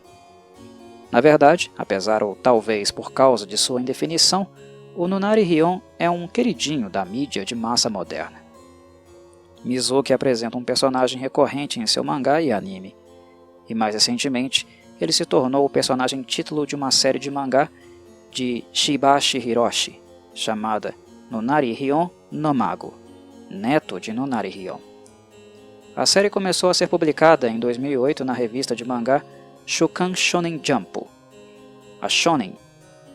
Na verdade, apesar ou talvez por causa de sua indefinição, o Nunari Hyon é um queridinho da mídia de massa moderna. Mizuki apresenta um personagem recorrente em seu mangá e anime, e mais recentemente ele se tornou o personagem título de uma série de mangá de Shibashi Hiroshi, chamada Nunari Hyon no Mago, neto de Nunari Hyon. A série começou a ser publicada em 2008 na revista de mangá Shukan Shonen Jump, a Shonen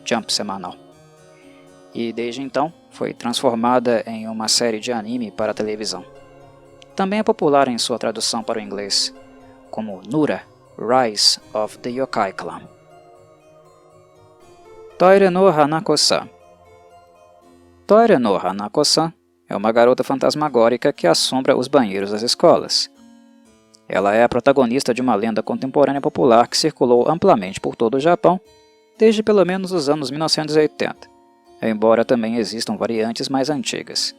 Jump semanal, e desde então foi transformada em uma série de anime para a televisão. Também é popular em sua tradução para o inglês, como Nura, Rise of the Yokai Clan. Toire no Hanako-san, Toire no Hanako-san é uma garota fantasmagórica que assombra os banheiros das escolas. Ela é a protagonista de uma lenda contemporânea popular que circulou amplamente por todo o Japão desde pelo menos os anos 1980, embora também existam variantes mais antigas.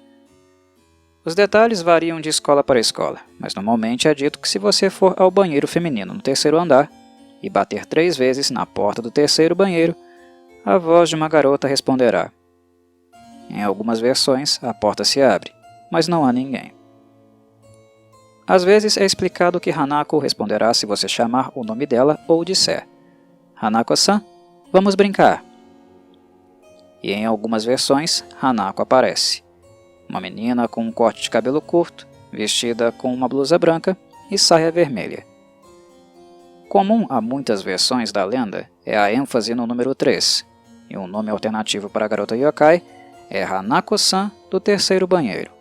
Os detalhes variam de escola para escola, mas normalmente é dito que se você for ao banheiro feminino no terceiro andar e bater 3 vezes na porta do terceiro banheiro, a voz de uma garota responderá. Em algumas versões, a porta se abre, mas não há ninguém. Às vezes é explicado que Hanako responderá se você chamar o nome dela ou disser Hanako-san, vamos brincar. E em algumas versões, Hanako aparece. Uma menina com um corte de cabelo curto, vestida com uma blusa branca e saia vermelha. Comum a muitas versões da lenda é a ênfase no número 3, e um nome alternativo para a garota yokai é Hanako-san do terceiro banheiro.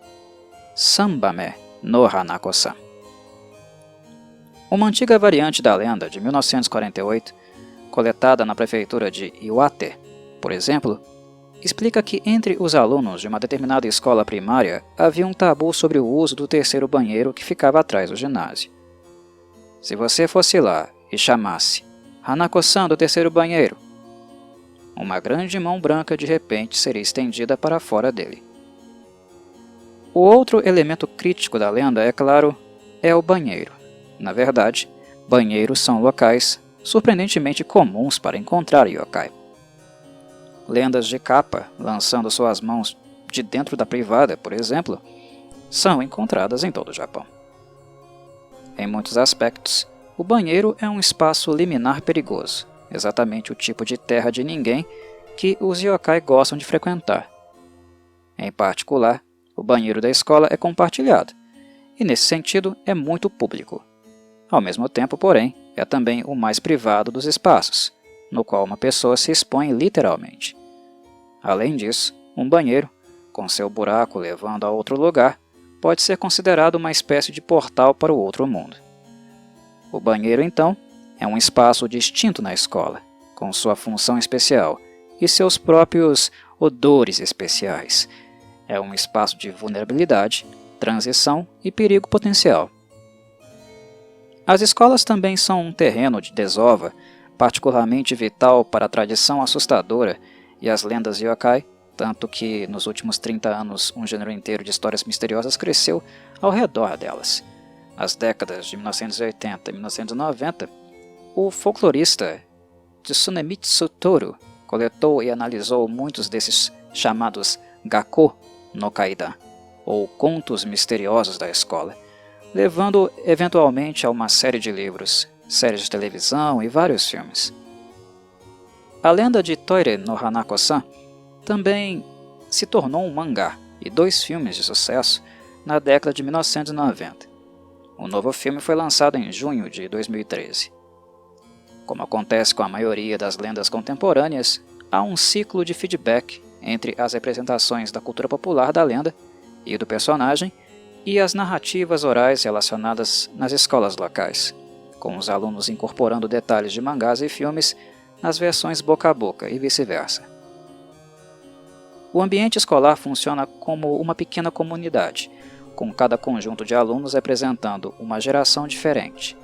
Sambame no Hanako-san. Uma antiga variante da lenda, de 1948, coletada na prefeitura de Iwate, por exemplo, explica que entre os alunos de uma determinada escola primária havia um tabu sobre o uso do terceiro banheiro que ficava atrás do ginásio. Se você fosse lá e chamasse Hanako-san do terceiro banheiro, uma grande mão branca de repente seria estendida para fora dele. O outro elemento crítico da lenda, é claro, é o banheiro. Na verdade, banheiros são locais surpreendentemente comuns para encontrar yokai. Lendas de capa, lançando suas mãos de dentro da privada, por exemplo, são encontradas em todo o Japão. Em muitos aspectos, o banheiro é um espaço liminar perigoso, exatamente o tipo de terra de ninguém que os yokai gostam de frequentar. Em particular, o banheiro da escola é compartilhado, e nesse sentido é muito público. Ao mesmo tempo, porém, é também o mais privado dos espaços, no qual uma pessoa se expõe literalmente. Além disso, um banheiro, com seu buraco levando a outro lugar, pode ser considerado uma espécie de portal para o outro mundo. O banheiro, então, é um espaço distinto na escola, com sua função especial e seus próprios odores especiais. É um espaço de vulnerabilidade, transição e perigo potencial. As escolas também são um terreno de desova, particularmente vital para a tradição assustadora e as lendas yokai, tanto que nos últimos 30 anos um gênero inteiro de histórias misteriosas cresceu ao redor delas. Nas décadas de 1980 e 1990, o folclorista Tsunemitsu Toru coletou e analisou muitos desses chamados Gakko no Kaidan, ou contos misteriosos da escola, levando eventualmente a uma série de livros, séries de televisão e vários filmes. A lenda de Toire no Hanako-san também se tornou um mangá e 2 filmes de sucesso na década de 1990. O novo filme foi lançado em junho de 2013. Como acontece com a maioria das lendas contemporâneas, há um ciclo de feedback entre as representações da cultura popular da lenda e do personagem e as narrativas orais relacionadas nas escolas locais, com os alunos incorporando detalhes de mangás e filmes nas versões boca a boca e vice-versa. O ambiente escolar funciona como uma pequena comunidade, com cada conjunto de alunos representando uma geração diferente.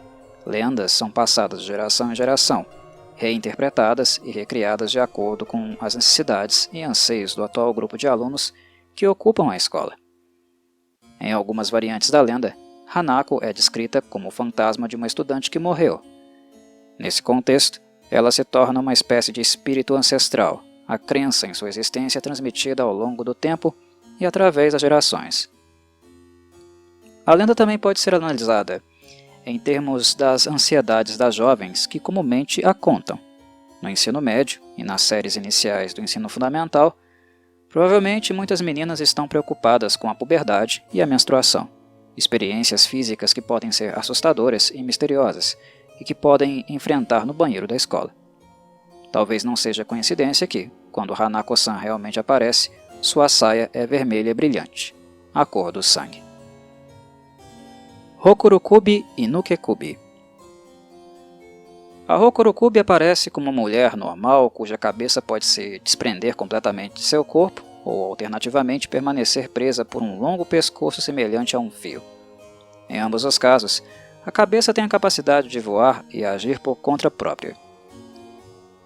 Lendas são passadas de geração em geração, reinterpretadas e recriadas de acordo com as necessidades e anseios do atual grupo de alunos que ocupam a escola. Em algumas variantes da lenda, Hanako é descrita como o fantasma de uma estudante que morreu. Nesse contexto, ela se torna uma espécie de espírito ancestral, a crença em sua existência transmitida ao longo do tempo e através das gerações. A lenda também pode ser analisada em termos das ansiedades das jovens que comumente a contam. No ensino médio e nas séries iniciais do ensino fundamental, provavelmente muitas meninas estão preocupadas com a puberdade e a menstruação, experiências físicas que podem ser assustadoras e misteriosas e que podem enfrentar no banheiro da escola. Talvez não seja coincidência que, quando Hanako-san realmente aparece, sua saia é vermelha e brilhante, a cor do sangue. Rokurokubi e Nukekubi. A Rokurokubi aparece como uma mulher normal cuja cabeça pode se desprender completamente de seu corpo ou alternativamente permanecer presa por um longo pescoço semelhante a um fio. Em ambos os casos, a cabeça tem a capacidade de voar e agir por conta própria.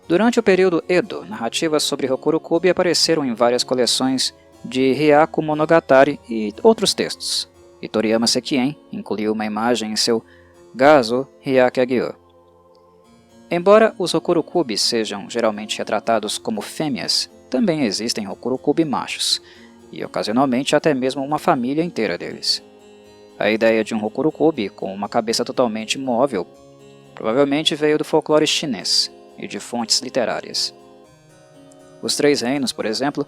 Durante o período Edo, narrativas sobre Hokurokubi apareceram em várias coleções de Hyaku Monogatari e outros textos, e Toriyama Sekien incluiu uma imagem em seu Gazo Hyakagyo. Embora os Hokurokubi sejam geralmente retratados como fêmeas, também existem Hokurokubi machos, e ocasionalmente até mesmo uma família inteira deles. A ideia de um Hokurokubi com uma cabeça totalmente móvel provavelmente veio do folclore chinês e de fontes literárias. Os Três Reinos, por exemplo,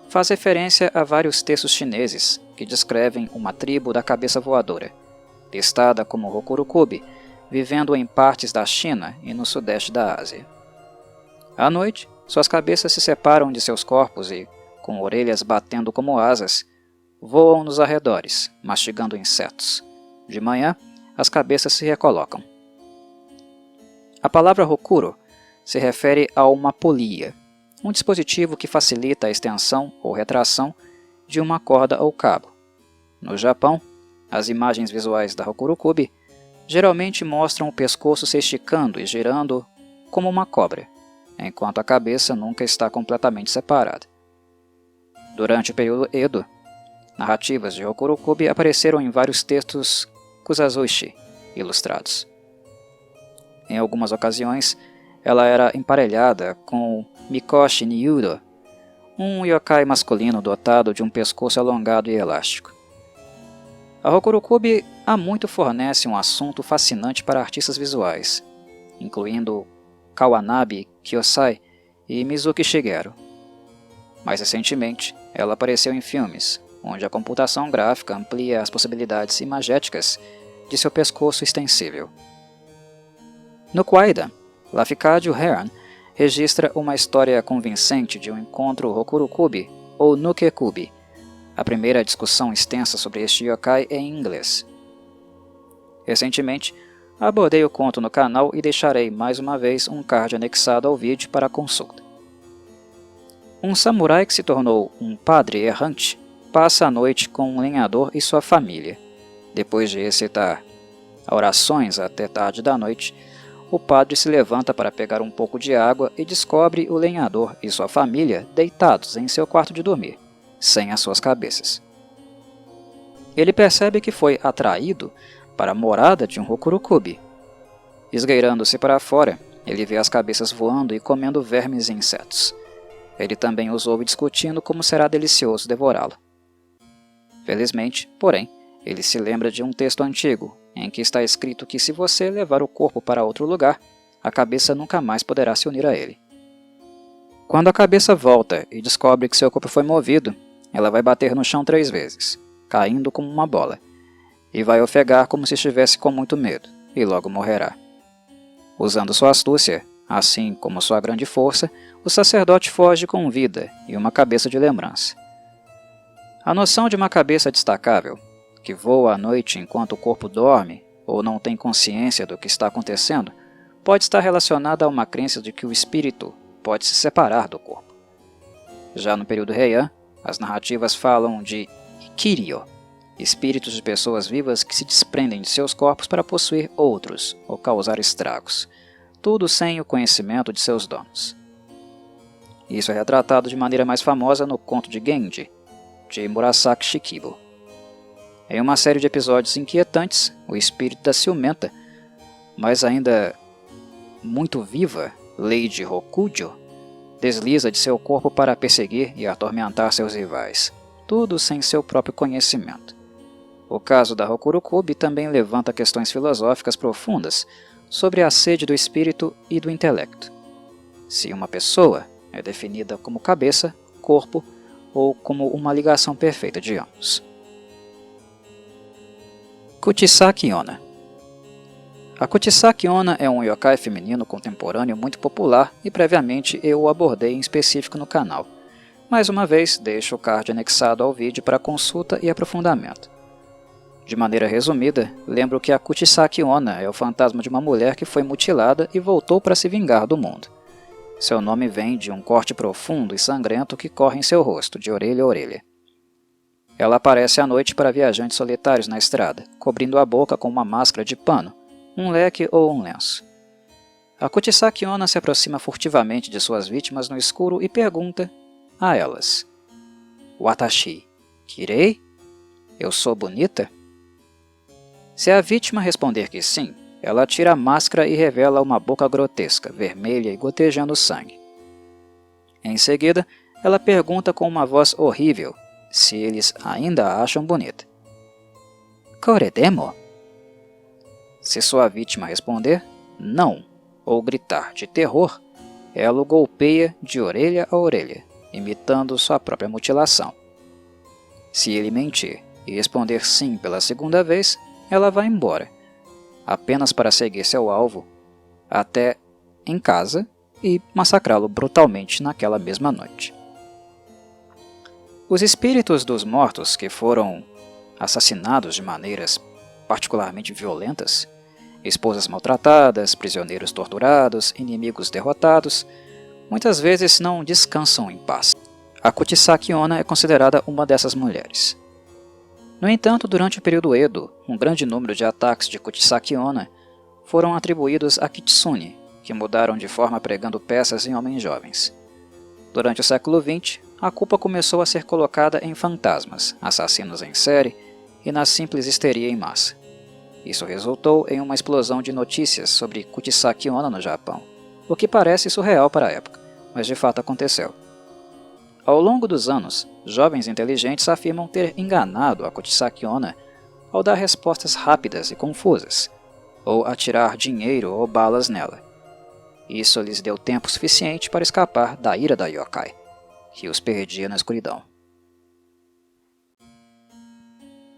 faz referência a vários textos chineses que descrevem uma tribo da cabeça voadora, listada como Hokurokubi, vivendo em partes da China e no sudeste da Ásia. À noite, suas cabeças se separam de seus corpos e, com orelhas batendo como asas, voam nos arredores, mastigando insetos. De manhã, as cabeças se recolocam. A palavra Hokuro se refere a uma polia, um dispositivo que facilita a extensão ou retração de uma corda ou cabo. No Japão, as imagens visuais da Hokurokubi geralmente mostram o pescoço se esticando e girando como uma cobra, enquanto a cabeça nunca está completamente separada. Durante o período Edo, narrativas de Hokurokubi apareceram em vários textos kusazushi ilustrados. Em algumas ocasiões, ela era emparelhada com Mikoshi Niudo, um yokai masculino dotado de um pescoço alongado e elástico. A Hokurokubi há muito fornece um assunto fascinante para artistas visuais, incluindo Kawanabe Kiyosai e Mizuki Shigeru. Mais recentemente, ela apareceu em filmes, onde a computação gráfica amplia as possibilidades imagéticas de seu pescoço extensível. No Kwaidan, Lafcadio Hearn registra uma história convincente de um encontro Hokurokubi ou Nukekubi. A primeira discussão extensa sobre este yokai é em inglês. Recentemente, abordei o conto no canal e deixarei mais uma vez um card anexado ao vídeo para consulta. Um samurai que se tornou um padre errante passa a noite com um lenhador e sua família. Depois de recitar orações até tarde da noite, o padre se levanta para pegar um pouco de água e descobre o lenhador e sua família deitados em seu quarto de dormir, sem as suas cabeças. Ele percebe que foi atraído para a morada de um Hokurokubi. Esgueirando-se para fora, ele vê as cabeças voando e comendo vermes e insetos. Ele também os ouve discutindo como será delicioso devorá-lo. Felizmente, porém, ele se lembra de um texto antigo, em que está escrito que se você levar o corpo para outro lugar, a cabeça nunca mais poderá se unir a ele. Quando a cabeça volta e descobre que seu corpo foi movido, ela vai bater no chão 3 vezes, caindo como uma bola, e vai ofegar como se estivesse com muito medo, e logo morrerá. Usando sua astúcia, assim como sua grande força, o sacerdote foge com vida e uma cabeça de lembrança. A noção de uma cabeça destacável, que voa à noite enquanto o corpo dorme ou não tem consciência do que está acontecendo, pode estar relacionada a uma crença de que o espírito pode se separar do corpo. Já no período Heian, as narrativas falam de Ikiryo, espíritos de pessoas vivas que se desprendem de seus corpos para possuir outros ou causar estragos, tudo sem o conhecimento de seus donos. Isso é retratado de maneira mais famosa no conto de Genji, de Murasaki Shikibu. Em uma série de episódios inquietantes, o espírito da ciumenta, mas ainda muito viva, Lady Rokujo, desliza de seu corpo para perseguir e atormentar seus rivais, tudo sem seu próprio conhecimento. O caso da Hokurokubi também levanta questões filosóficas profundas sobre a sede do espírito e do intelecto. Se uma pessoa é definida como cabeça, corpo ou como uma ligação perfeita de ambos. Kuchisaki Onna. A Kuchisaki Onna é um yokai feminino contemporâneo muito popular e previamente eu o abordei em específico no canal. Mais uma vez, deixo o card anexado ao vídeo para consulta e aprofundamento. De maneira resumida, lembro que a Kuchisaki Onna é o fantasma de uma mulher que foi mutilada e voltou para se vingar do mundo. Seu nome vem de um corte profundo e sangrento que corre em seu rosto, de orelha a orelha. Ela aparece à noite para viajantes solitários na estrada, cobrindo a boca com uma máscara de pano, um leque ou um lenço. A Kuchisaki-onna se aproxima furtivamente de suas vítimas no escuro e pergunta a elas: Watashi, kirei? Eu sou bonita? Se a vítima responder que sim, ela tira a máscara e revela uma boca grotesca, vermelha e gotejando sangue. Em seguida, ela pergunta com uma voz horrível se eles ainda a acham bonita. Koredemo? Se sua vítima responder não, ou gritar de terror, ela o golpeia de orelha a orelha, imitando sua própria mutilação. Se ele mentir e responder sim pela segunda vez, ela vai embora, apenas para seguir seu alvo até em casa e massacrá-lo brutalmente naquela mesma noite. Os espíritos dos mortos que foram assassinados de maneiras particularmente violentas, esposas maltratadas, prisioneiros torturados, inimigos derrotados, muitas vezes não descansam em paz. A Kuchisaki-onna é considerada uma dessas mulheres. No entanto, durante o período Edo, um grande número de ataques de Kuchisaki-onna foram atribuídos a kitsune, que mudaram de forma pregando peças em homens jovens. Durante o século XX, a culpa começou a ser colocada em fantasmas, assassinos em série e na simples histeria em massa. Isso resultou em uma explosão de notícias sobre Kuchisaki-onna no Japão, o que parece surreal para a época, mas de fato aconteceu. Ao longo dos anos, jovens inteligentes afirmam ter enganado a Kuchisaki-onna ao dar respostas rápidas e confusas, ou atirar dinheiro ou balas nela. Isso lhes deu tempo suficiente para escapar da ira da yokai, que os perdia na escuridão.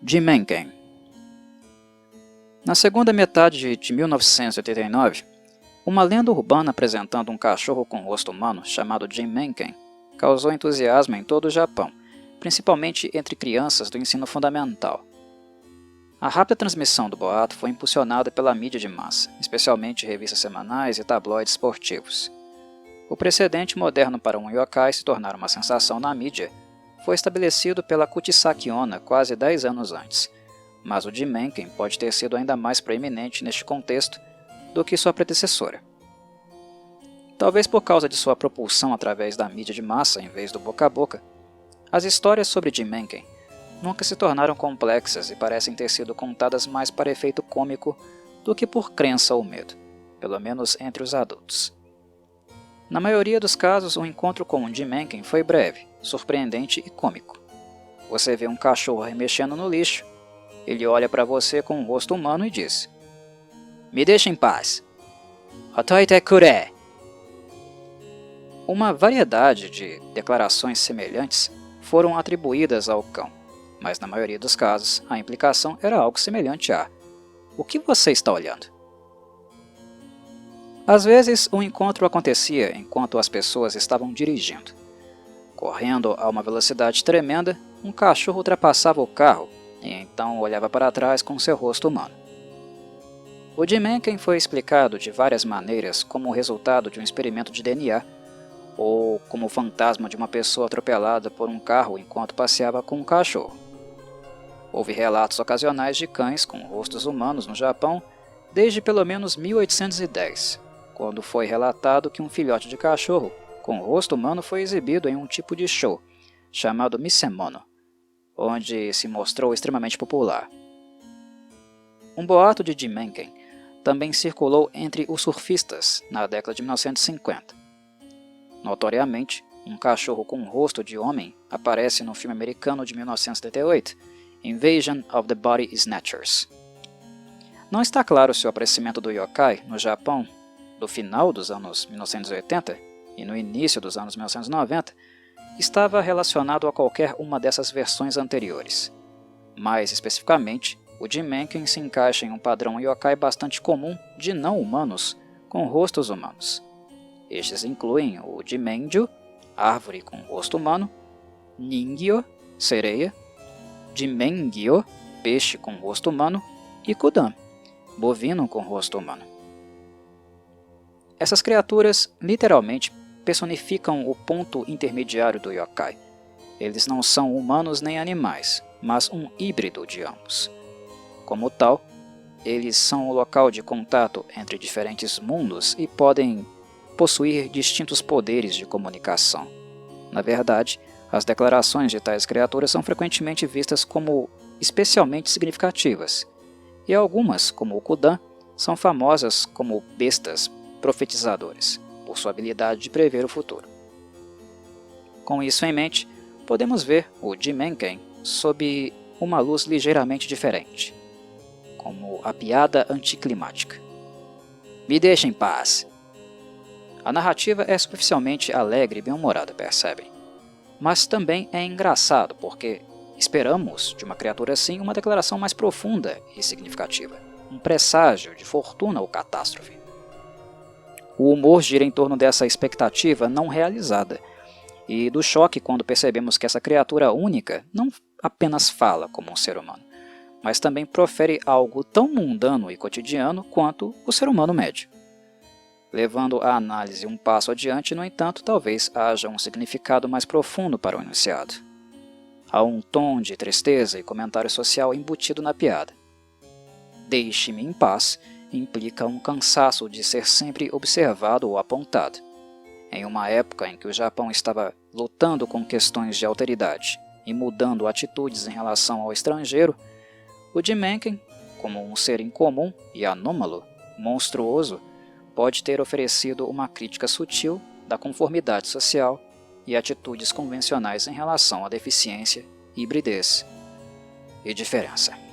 Jimenken. Na segunda metade de 1989, uma lenda urbana apresentando um cachorro com rosto humano chamado Jimenken causou entusiasmo em todo o Japão, principalmente entre crianças do ensino fundamental. A rápida transmissão do boato foi impulsionada pela mídia de massa, especialmente revistas semanais e tabloides esportivos. O precedente moderno para um yokai se tornar uma sensação na mídia foi estabelecido pela Kuchisaki-onna quase 10 anos antes, mas o Jimenken pode ter sido ainda mais proeminente neste contexto do que sua predecessora. Talvez por causa de sua propulsão através da mídia de massa em vez do boca a boca, as histórias sobre Jimenken nunca se tornaram complexas e parecem ter sido contadas mais para efeito cômico do que por crença ou medo, pelo menos entre os adultos. Na maioria dos casos, o encontro com um Jimenken foi breve, surpreendente e cômico. Você vê um cachorro remexendo no lixo, ele olha para você com um rosto humano e diz: "Me deixa em paz. Hotoite kure." Uma variedade de declarações semelhantes foram atribuídas ao cão, mas na maioria dos casos a implicação era algo semelhante a: "O que você está olhando?" Às vezes, o encontro acontecia enquanto as pessoas estavam dirigindo. Correndo a uma velocidade tremenda, um cachorro ultrapassava o carro e então olhava para trás com seu rosto humano. O Jimenken foi explicado de várias maneiras como o resultado de um experimento de DNA, ou como o fantasma de uma pessoa atropelada por um carro enquanto passeava com um cachorro. Houve relatos ocasionais de cães com rostos humanos no Japão desde pelo menos 1810, quando foi relatado que um filhote de cachorro com rosto humano foi exibido em um tipo de show chamado Misemono, onde se mostrou extremamente popular. Um boato de Jimenken também circulou entre os surfistas na década de 1950. Notoriamente, um cachorro com um rosto de homem aparece no filme americano de 1978, Invasion of the Body Snatchers. Não está claro se o aparecimento do yokai no Japão do final dos anos 1980 e no início dos anos 1990 estava relacionado a qualquer uma dessas versões anteriores. Mais especificamente, o Jimenken se encaixa em um padrão yokai bastante comum de não-humanos com rostos humanos. Estes incluem o Jimenju, árvore com rosto humano, Ningyo, sereia, Jimengyo, peixe com rosto humano, e Kudan, bovino com rosto humano. Essas criaturas literalmente personificam o ponto intermediário do yokai. Eles não são humanos nem animais, mas um híbrido de ambos. Como tal, eles são o local de contato entre diferentes mundos e podem possuir distintos poderes de comunicação. Na verdade, as declarações de tais criaturas são frequentemente vistas como especialmente significativas, e algumas, como o Kudan, são famosas como bestas profetizadoras, por sua habilidade de prever o futuro. Com isso em mente, podemos ver o Jimenken sob uma luz ligeiramente diferente, como a piada anticlimática. Me deixa em paz! A narrativa é superficialmente alegre e bem-humorada, percebem? Mas também é engraçado porque esperamos de uma criatura assim uma declaração mais profunda e significativa, um presságio de fortuna ou catástrofe. O humor gira em torno dessa expectativa não realizada e do choque quando percebemos que essa criatura única não apenas fala como um ser humano, mas também profere algo tão mundano e cotidiano quanto o ser humano médio. Levando a análise um passo adiante, no entanto, talvez haja um significado mais profundo para o enunciado. Há um tom de tristeza e comentário social embutido na piada. Deixe-me em paz implica um cansaço de ser sempre observado ou apontado. Em uma época em que o Japão estava lutando com questões de alteridade e mudando atitudes em relação ao estrangeiro, o Jimenken, como um ser incomum e anômalo, monstruoso, pode ter oferecido uma crítica sutil da conformidade social e atitudes convencionais em relação à deficiência, hibridez e diferença.